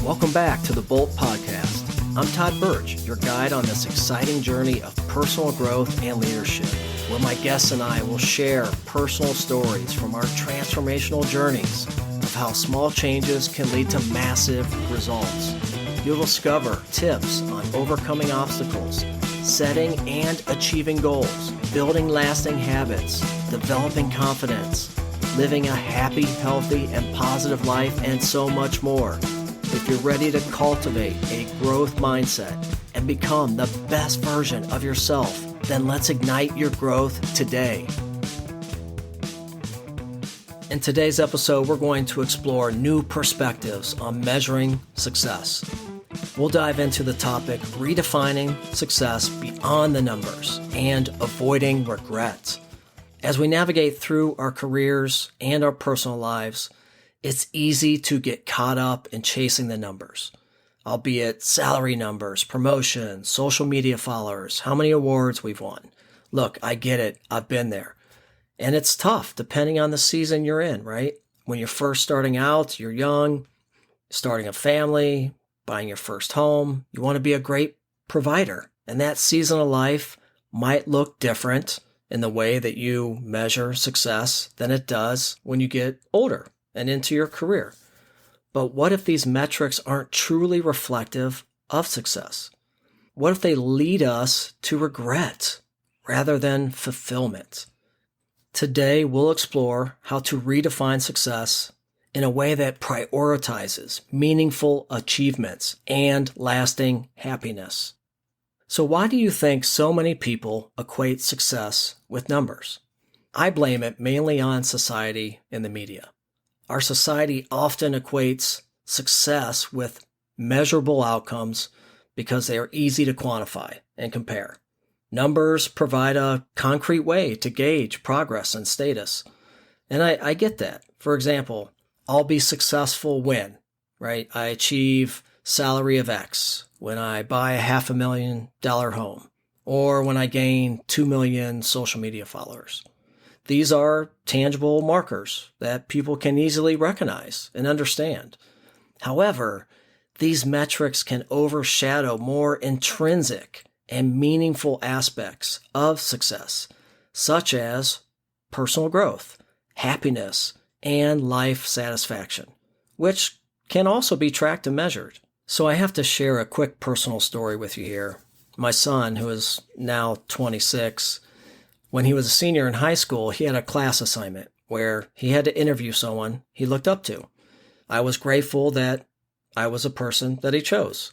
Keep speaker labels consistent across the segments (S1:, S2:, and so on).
S1: Welcome back to the Bolt Podcast. I'm Todd Bertsch, your guide on this exciting journey of personal growth and leadership, where my guests and I will share personal stories from our transformational journeys of how small changes can lead to massive results. You'll discover tips on overcoming obstacles, setting and achieving goals, building lasting habits, developing confidence, living a happy, healthy, and positive life, and so much more. If you're ready to cultivate a growth mindset and become the best version of yourself, then let's ignite your growth today. In today's episode, we're going to explore new perspectives on measuring success. We'll dive into the topic redefining success beyond the numbers and avoiding regret. As we navigate through our careers and our personal lives, it's easy to get caught up in chasing the numbers, albeit salary numbers, promotions, social media followers, how many awards we've won. Look, I get it. I've been there. And it's tough depending on the season you're in, right? When you're first starting out, you're young, starting a family, buying your first home, you want to be a great provider. And that season of life might look different in the way that you measure success than it does when you get older and into your career. But what if these metrics aren't truly reflective of success? What if they lead us to regret rather than fulfillment? Today, we'll explore how to redefine success in a way that prioritizes meaningful achievements and lasting happiness. So why do you think so many people equate success with numbers? I blame it mainly on society and the media. Our society often equates success with measurable outcomes because they are easy to quantify and compare. Numbers provide a concrete way to gauge progress and status. And I get that. For example, I'll be successful when, right? I achieve salary of X, when I buy a $500,000 home, or when I gain 2 million social media followers. These are tangible markers that people can easily recognize and understand. However, these metrics can overshadow more intrinsic and meaningful aspects of success, such as personal growth, happiness, and life satisfaction, which can also be tracked and measured. So I have to share a quick personal story with you here. My son, who is now 26, when he was a senior in high school, he had a class assignment where he had to interview someone he looked up to. I was grateful that I was a person that he chose.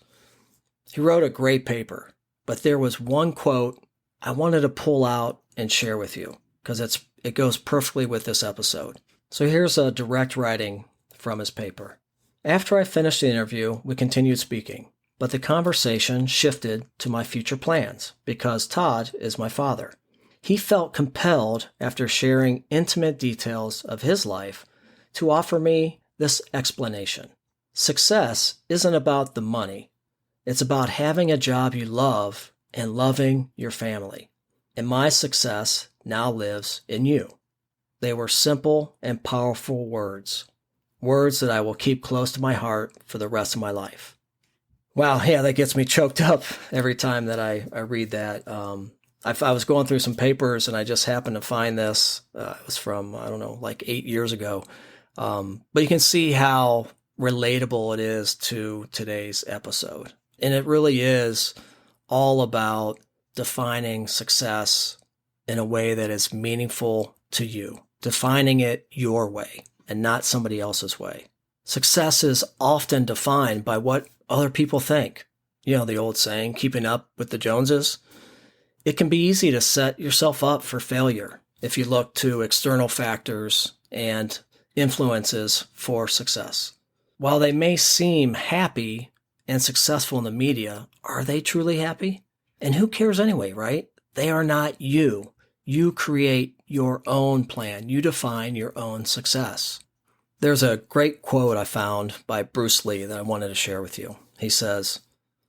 S1: He wrote a great paper, but there was one quote I wanted to pull out and share with you because it goes perfectly with this episode. So here's a direct writing from his paper. After I finished the interview, we continued speaking, but the conversation shifted to my future plans because Todd is my father. He felt compelled, after sharing intimate details of his life, to offer me this explanation. Success isn't about the money. It's about having a job you love and loving your family. And my success now lives in you. They were simple and powerful words. Words that I will keep close to my heart for the rest of my life. Wow, yeah, that gets me choked up every time that I read that. I was going through some papers and I just happened to find this. It was from, like 8 years ago. But you can see how relatable it is to today's episode. And it really is all about defining success in a way that is meaningful to you, defining it your way and not somebody else's way. Success is often defined by what other people think. You know, the old saying, keeping up with the Joneses. It can be easy to set yourself up for failure if you look to external factors and influences for success. While they may seem happy and successful in the media, are they truly happy? And who cares anyway, right? They are not you. You create your own plan. You define your own success. There's a great quote I found by Bruce Lee that I wanted to share with you. He says,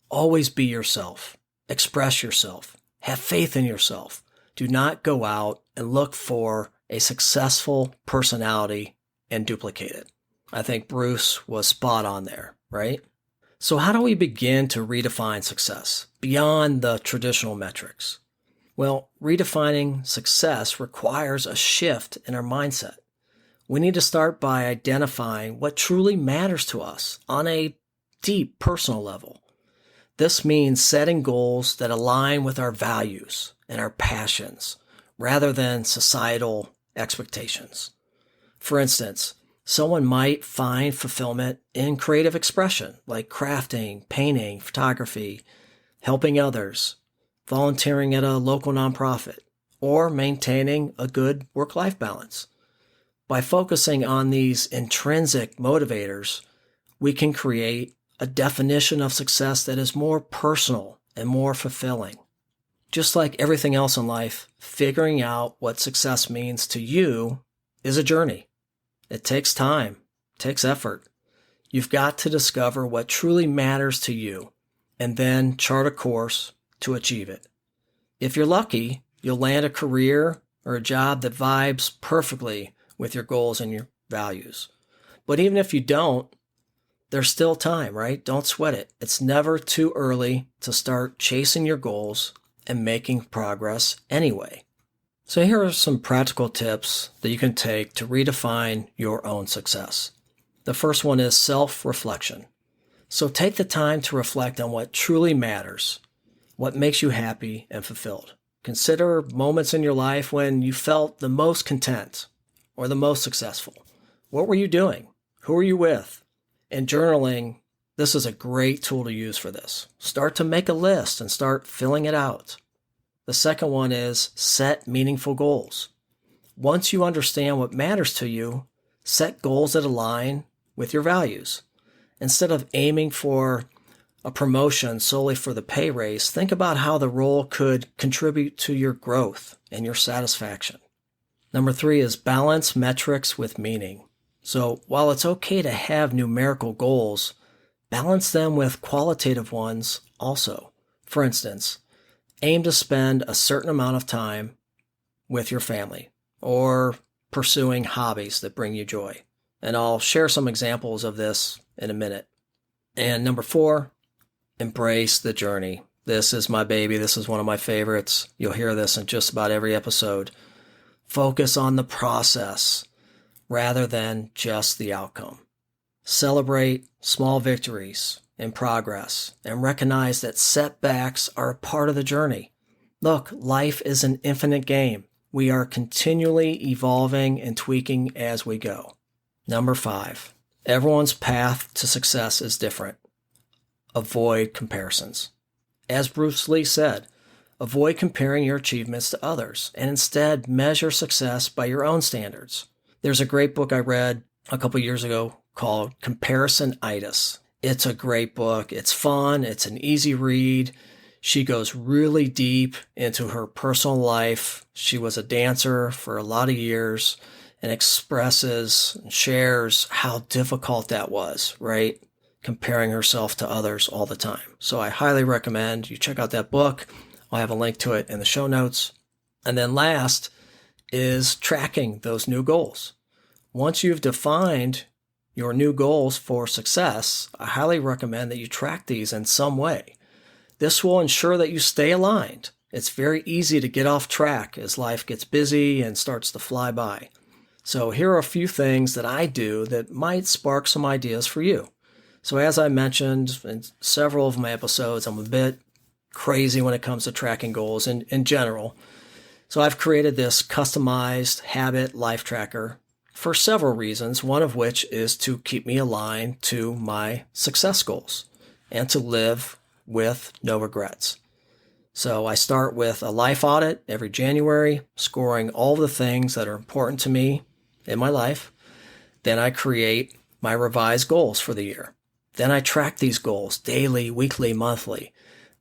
S1: "Always be yourself. Express yourself. Have faith in yourself. Do not go out and look for a successful personality and duplicate it." I think Bruce was spot on there, right? So how do we begin to redefine success beyond the traditional metrics? Well, redefining success requires a shift in our mindset. We need to start by identifying what truly matters to us on a deep personal level. This means setting goals that align with our values and our passions rather than societal expectations. For instance, someone might find fulfillment in creative expression like crafting, painting, photography, helping others, volunteering at a local nonprofit, or maintaining a good work-life balance. By focusing on these intrinsic motivators, we can create a definition of success that is more personal and more fulfilling. Just like everything else in life, figuring out what success means to you is a journey. It takes time, takes effort. You've got to discover what truly matters to you and then chart a course to achieve it. If you're lucky, you'll land a career or a job that vibes perfectly with your goals and your values. But even if you don't, there's still time, right? Don't sweat it. It's never too early to start chasing your goals and making progress anyway. So here are some practical tips that you can take to redefine your own success. The first one is self-reflection. So take the time to reflect on what truly matters, what makes you happy and fulfilled. Consider moments in your life when you felt the most content or the most successful. What were you doing? Who were you with? And journaling, this is a great tool to use for this. Start to make a list and start filling it out. The second one is set meaningful goals. Once you understand what matters to you, set goals that align with your values. Instead of aiming for a promotion solely for the pay raise, think about how the role could contribute to your growth and your satisfaction. Number 3 is balance metrics with meaning. So while it's okay to have numerical goals, balance them with qualitative ones also. For instance, aim to spend a certain amount of time with your family or pursuing hobbies that bring you joy. And I'll share some examples of this in a minute. And number 4, embrace the journey. This is my baby. This is one of my favorites. You'll hear this in just about every episode. Focus on the process rather than just the outcome. Celebrate small victories and progress and recognize that setbacks are a part of the journey. Look, life is an infinite game. We are continually evolving and tweaking as we go. Number 5, everyone's path to success is different. Avoid comparisons. As Bruce Lee said, avoid comparing your achievements to others and instead measure success by your own standards. There's a great book I read a couple years ago called Comparison-itis. It's a great book. It's fun. It's an easy read. She goes really deep into her personal life. She was a dancer for a lot of years and expresses and shares how difficult that was, right? Comparing herself to others all the time. So I highly recommend you check out that book. I'll have a link to it in the show notes. And then last is tracking those new goals. Once you've defined your new goals for success, I highly recommend that you track these in some way. This will ensure that you stay aligned. It's very easy to get off track as life gets busy and starts to fly by. So here are a few things that I do that might spark some ideas for you. So as I mentioned in several of my episodes, I'm a bit crazy when it comes to tracking goals in general. So I've created this customized habit life tracker for several reasons, one of which is to keep me aligned to my success goals and to live with no regrets. So I start with a life audit every January, scoring all the things that are important to me in my life. Then I create my revised goals for the year. Then I track these goals daily, weekly, monthly.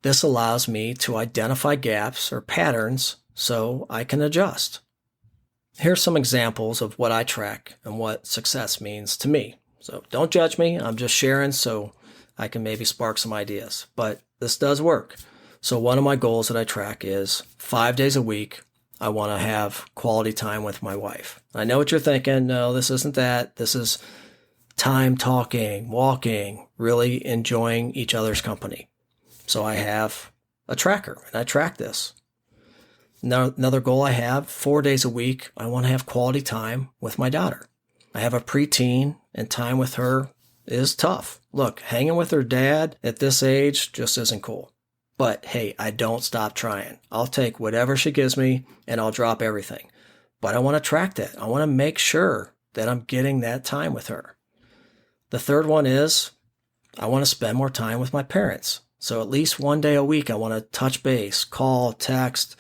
S1: This allows me to identify gaps or patterns so I can adjust. Here's some examples of what I track and what success means to me. So don't judge me. I'm just sharing so I can maybe spark some ideas. But this does work. So one of my goals that I track is 5 days a week, I want to have quality time with my wife. I know what you're thinking. No, this isn't that. This is time talking, walking, really enjoying each other's company. So I have a tracker and I track this. Now, another goal I have, 4 days a week, I want to have quality time with my daughter. I have a preteen and time with her is tough. Look, hanging with her dad at this age just isn't cool. But hey, I don't stop trying. I'll take whatever she gives me and I'll drop everything. But I want to track that. I want to make sure that I'm getting that time with her. The third one is I want to spend more time with my parents. So at least 1 day a week, I want to touch base, call, text,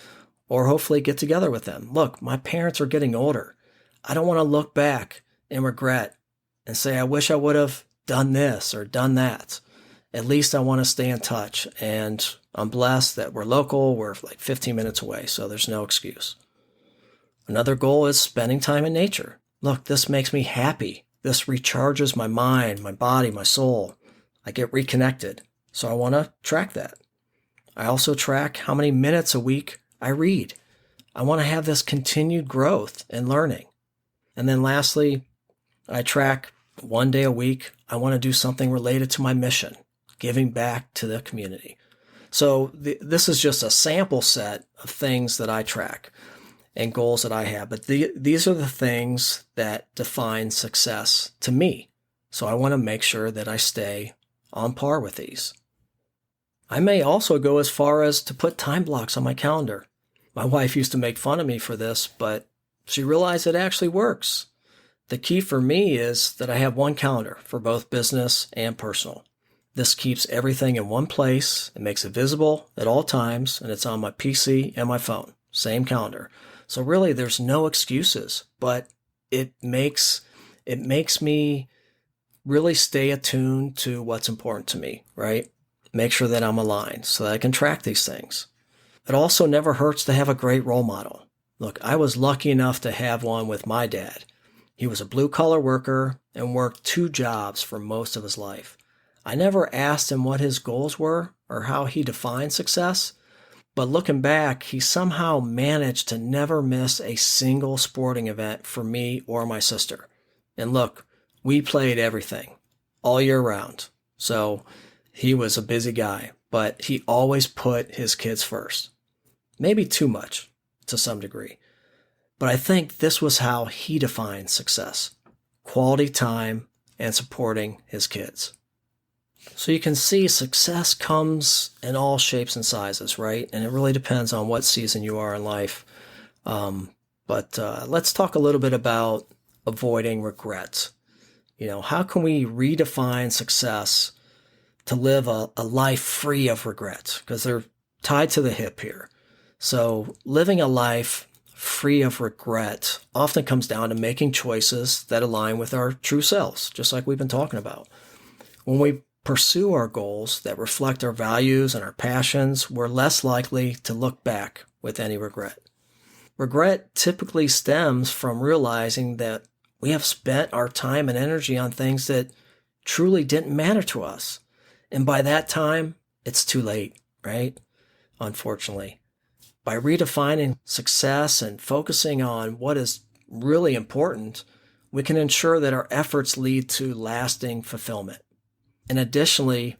S1: or hopefully get together with them. Look, my parents are getting older. I don't want to look back and regret and say, I wish I would have done this or done that. At least I want to stay in touch. And I'm blessed that we're local. We're like 15 minutes away, so there's no excuse. Another goal is spending time in nature. Look, this makes me happy. This recharges my mind, my body, my soul. I get reconnected. So I want to track that. I also track how many minutes a week I read. I want to have this continued growth and learning. And then lastly, I track 1 day a week. I want to do something related to my mission, giving back to the community. So this is just a sample set of things that I track and goals that I have. But these are the things that define success to me. So I want to make sure that I stay on par with these. I may also go as far as to put time blocks on my calendar. My wife used to make fun of me for this, but she realized it actually works. The key for me is that I have one calendar for both business and personal. This keeps everything in one place. It makes it visible at all times, and it's on my PC and my phone. Same calendar. So really, there's no excuses, but it makes me really stay attuned to what's important to me, right? Make sure that I'm aligned so that I can track these things. It also never hurts to have a great role model. Look, I was lucky enough to have one with my dad. He was a blue-collar worker and worked 2 jobs for most of his life. I never asked him what his goals were or how he defined success, but looking back, he somehow managed to never miss a single sporting event for me or my sister. And look, we played everything all year round. So he was a busy guy, but he always put his kids first. Maybe too much to some degree. But I think this was how he defined success: quality time and supporting his kids. So you can see success comes in all shapes and sizes, right? And it really depends on what season you are in life. But let's talk a little bit about avoiding regret. How can we redefine success to live a life free of regret? Because they're tied to the hip here. So living a life free of regret often comes down to making choices that align with our true selves, just like we've been talking about. When we pursue our goals that reflect our values and our passions, we're less likely to look back with any regret. Regret typically stems from realizing that we have spent our time and energy on things that truly didn't matter to us. And by that time, it's too late, right? Unfortunately. By redefining success and focusing on what is really important, we can ensure that our efforts lead to lasting fulfillment. And additionally,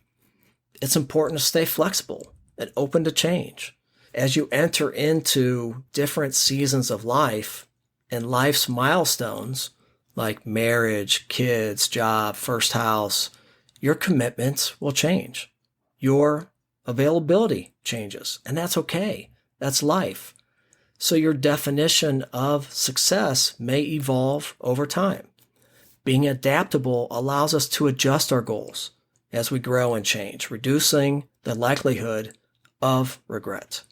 S1: it's important to stay flexible and open to change. As you enter into different seasons of life and life's milestones, like marriage, kids, job, first house, your commitments will change. Your availability changes, and that's okay. That's life. So your definition of success may evolve over time. Being adaptable allows us to adjust our goals as we grow and change, reducing the likelihood of regret.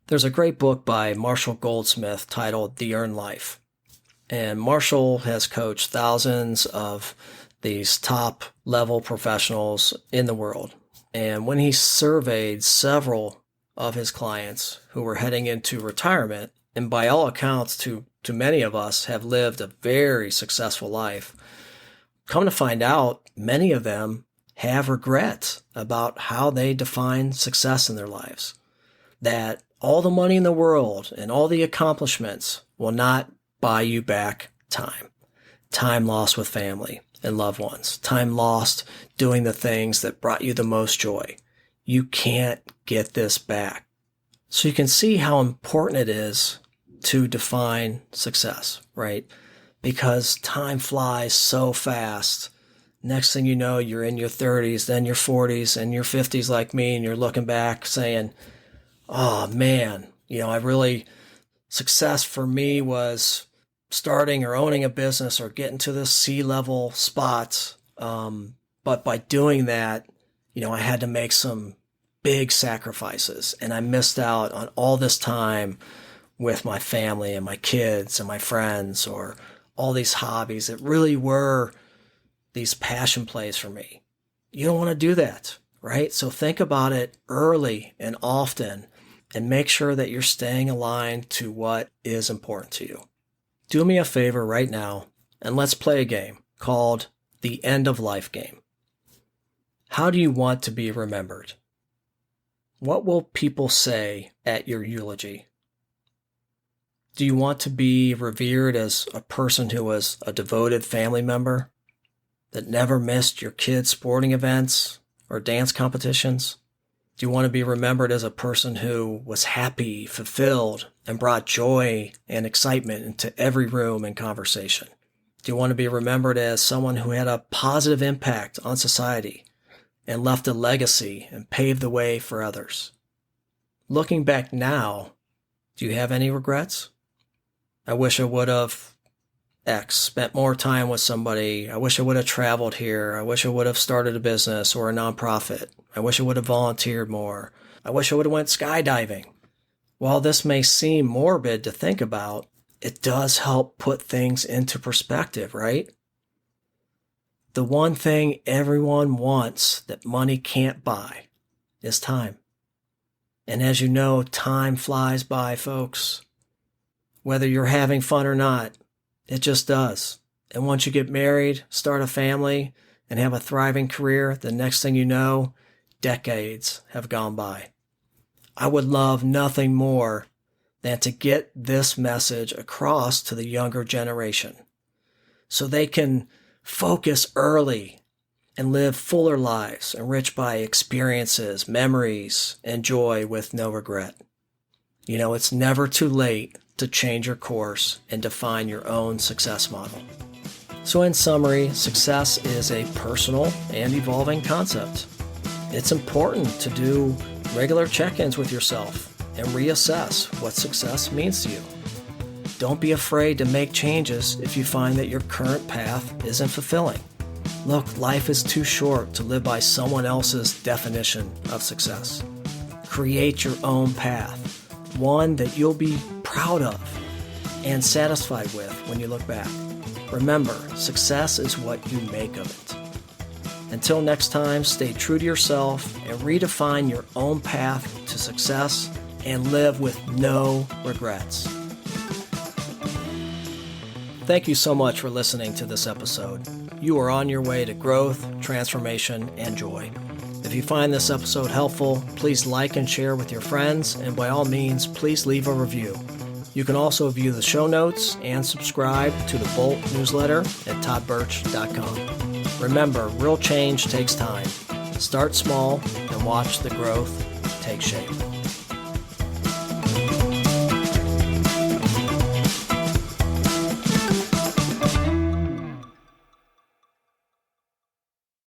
S1: There's a great book by Marshall Goldsmith titled The Earned Life. And Marshall has coached thousands of these top-level professionals in the world. And when he surveyed several of his clients who were heading into retirement, and by all accounts to many of us have lived a very successful life, come to find out many of them have regrets about how they define success in their lives. That all the money in the world and all the accomplishments will not buy you back time. Time lost with family, and loved ones, time lost doing the things that brought you the most joy. You can't get this back. So you can see how important it is to define success, right? Because time flies so fast. Next thing you know, you're in your 30s, then your 40s, and your 50s like me, and you're looking back saying, oh man, success for me was starting or owning a business or getting to the C-level spots. But by doing that, I had to make some big sacrifices, and I missed out on all this time with my family and my kids and my friends, or all these hobbies that really were these passion plays for me. You don't want to do that, right? So think about it early and often, and make sure that you're staying aligned to what is important to you. Do me a favor right now, and let's play a game called the End of Life game. How do you want to be remembered? What will people say at your eulogy? Do you want to be revered as a person who was a devoted family member that never missed your kids' sporting events or dance competitions? Do you want to be remembered as a person who was happy, fulfilled, and brought joy and excitement into every room and conversation? Do you want to be remembered as someone who had a positive impact on society and left a legacy and paved the way for others? Looking back now, do you have any regrets? I wish I would have X, spent more time with somebody. I wish I would have traveled here. I wish I would have started a business or a nonprofit. I wish I would have volunteered more. I wish I would have went skydiving. While this may seem morbid to think about, it does help put things into perspective, right? The one thing everyone wants that money can't buy is time. And as you know, time flies by, folks. Whether you're having fun or not, it just does. And once you get married, start a family, and have a thriving career, the next thing you know, decades have gone by. I would love nothing more than to get this message across to the younger generation so they can focus early and live fuller lives enriched by experiences, memories, and joy with no regret. It's never too late to change your course and define your own success model. So in summary, success is a personal and evolving concept. It's important to do regular check-ins with yourself and reassess what success means to you. Don't be afraid to make changes if you find that your current path isn't fulfilling. Look, life is too short to live by someone else's definition of success. Create your own path, one that you'll be proud of and satisfied with when you look back. Remember, success is what you make of it. Until next time, stay true to yourself and redefine your own path to success and live with no regrets. Thank you so much for listening to this episode. You are on your way to growth, transformation, and joy. If you find this episode helpful, please like and share with your friends, and by all means, please leave a review. You can also view the show notes and subscribe to the Bolt newsletter at toddbertsch.com. Remember, real change takes time. Start small and watch the growth take shape.